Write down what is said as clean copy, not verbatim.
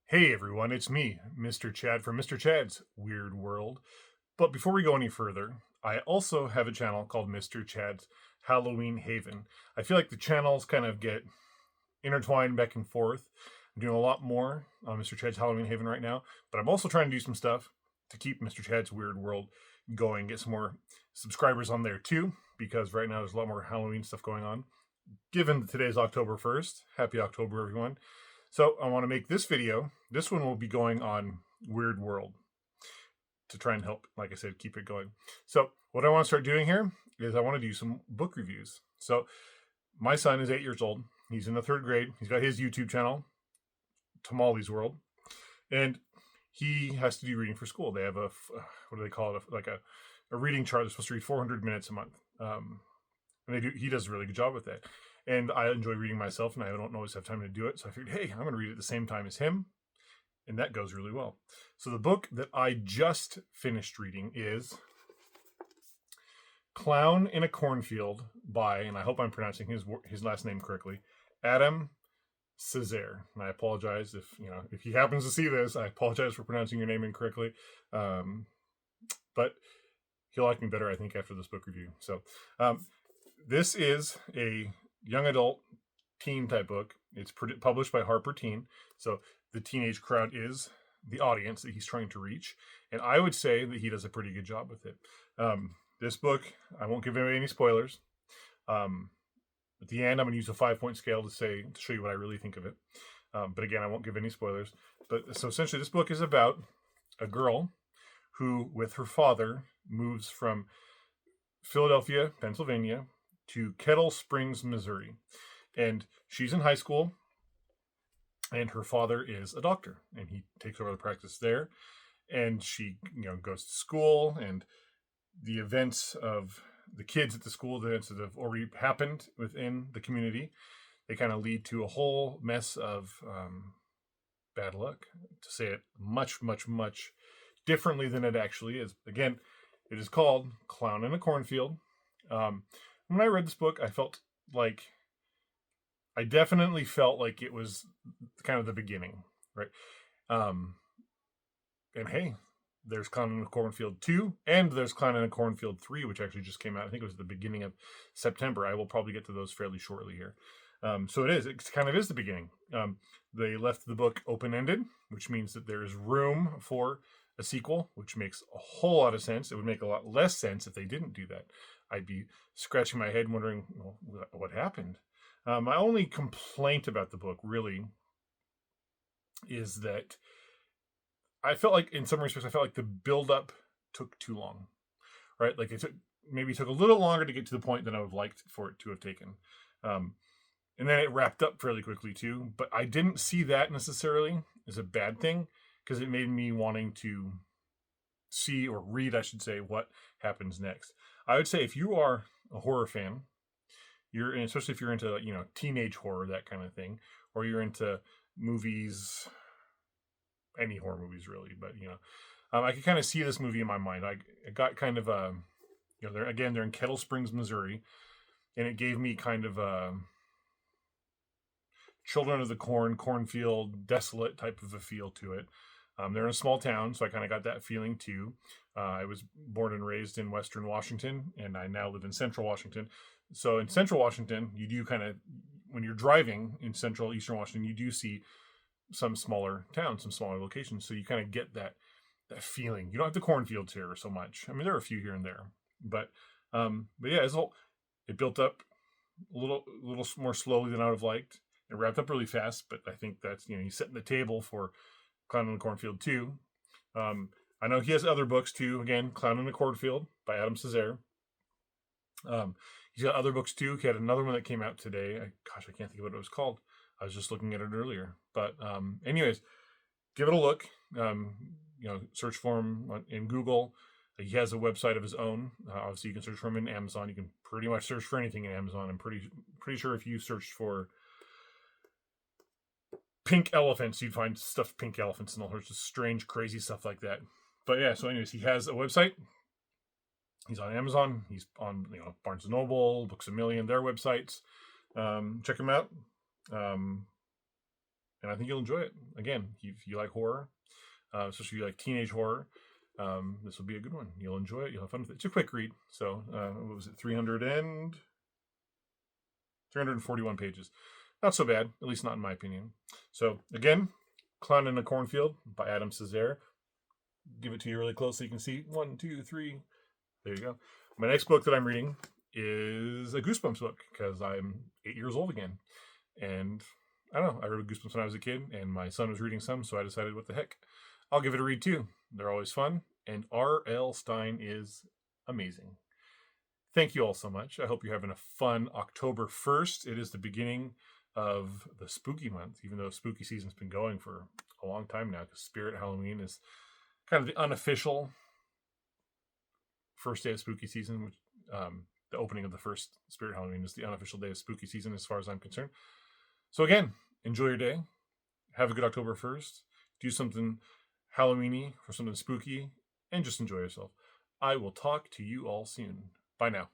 Hey everyone, it's me, Mr. Chad from Mr. Chad's Weird World. But before we go any further, I also have a channel called Mr. Chad's Halloween Haven. I feel like the channels kind of get intertwined back and forth. I'm doing a lot more on Mr. Chad's Halloween Haven right now, but I'm also trying to do some stuff to keep Mr. Chad's Weird World going, get some more subscribers on there too, because right now there's a lot more Halloween stuff going on. Given that today's October 1st, happy October, everyone. So I want to make this video. This one will be going on Weird World to try and help, like I said, keep it going. So what I want to start doing here is I want to do some book reviews. So my son is 8 years old. He's in the 3rd grade. He's got his YouTube channel, Tamale's World, and he has to do reading for school. They have a what do they call it? Like a reading chart. They're supposed to read 400 minutes a month, and they do. He does a really good job with that. And I enjoy reading myself, and I don't always have time to do it. So I figured, hey, I'm going to read it at the same time as him, and that goes really well. So the book that I just finished reading is Clown in a Cornfield by, and I hope I'm pronouncing his last name correctly, Adam Césaire. And I apologize if he happens to see this. I apologize for pronouncing your name incorrectly, but he'll like me better, I think, after this book review. So this is a young adult teen type book. It's published by Harper Teen, so the teenage crowd is the audience that he's trying to reach, and I would say that he does a pretty good job with it. This book, I won't give away any spoilers. At the end, I'm going to use a 5-point scale to show you what I really think of it. But again, I won't give any spoilers. But so essentially, this book is about a girl who, with her father, moves from Philadelphia, Pennsylvania, to Kettle Springs, Missouri. And she's in high school, and her father is a doctor, and he takes over the practice there. And she, goes to school, and the events of the kids at the school, the events that have already happened within the community, they kind of lead to a whole mess of bad luck, to say it much, much, much differently than it actually is. Again, it is called Clown in a Cornfield. When I read this book, I definitely felt like it was kind of the beginning, right? And hey, there's Clown in a Cornfield 2, and there's Clown in a Cornfield 3, which actually just came out. I think it was the beginning of September. I will probably get to those fairly shortly here. So it kind of is the beginning. They left the book open-ended, which means that there is room for a sequel, which makes a whole lot of sense. It would make a lot less sense if they didn't do that. I'd be scratching my head wondering, well, what happened? My only complaint about the book really is that I felt like, in some respects, the build-up took too long, right? Like it took a little longer to get to the point than I would have liked for it to have taken. And then it wrapped up fairly quickly too, but I didn't see that necessarily as a bad thing, because it made me wanting to see, or read, I should say, what happens next. I would say if you are a horror fan, especially if you're into teenage horror, that kind of thing, or you're into movies, any horror movies really, but I could kind of see this movie in my mind. I got kind of they're in Kettle Springs, Missouri, and it gave me kind of a Children of the Cornfield, desolate type of a feel to it. They're in a small town, so I kind of got that feeling too. I was born and raised in Western Washington, and I now live in Central Washington. So in Central Washington, you do kind of, when you're driving in Central Eastern Washington, you do see some smaller towns, some smaller locations. So you kind of get that feeling. You don't have the cornfields here so much. I mean, there are a few here and there, but yeah, it built up a little more slowly than I would have liked. It wrapped up really fast, but I think that's, he's setting the table for Clown in the Cornfield 2. I know he has other books too. Again, Clown in the Cornfield by Adam Césaire. He's got other books too. He had another one that came out today. I can't think of what it was called. I was just looking at it earlier. But anyways, give it a look. Search for him in Google. He has a website of his own. Obviously, you can search for him in Amazon. You can pretty much search for anything in Amazon. I'm pretty sure if you searched for pink elephants, you'd find stuffed pink elephants and all sorts of strange, crazy stuff like that. But yeah, so anyways, he has a website. He's on Amazon. He's on Barnes & Noble, Books A Million, their websites. Check him out. and I think you'll enjoy it. Again, if you like horror, especially if you like teenage horror, this will be a good one. You'll enjoy it. You'll have fun with it. It's a quick read. So, what was it? 341 pages. Not so bad, at least not in my opinion. So, again, Clown in a Cornfield by Adam Cesare. Give it to you really close so you can see. 1, 2, 3. There you go. My next book that I'm reading is a Goosebumps book because I'm 8 years old again. And I don't know, I read Goosebumps when I was a kid, and my son was reading some, so I decided, what the heck? I'll give it a read too. They're always fun, and R.L. Stine is amazing. Thank you all so much. I hope you're having a fun October 1st. It is the beginning of the spooky month, even though spooky season's been going for a long time now, because Spirit Halloween is kind of the unofficial first day of spooky season. Which, the opening of the first Spirit Halloween is the unofficial day of spooky season as far as I'm concerned. So again, enjoy your day. Have a good October 1st. Do something Halloweeny or something spooky, and just enjoy yourself. I will talk to you all soon. Bye now.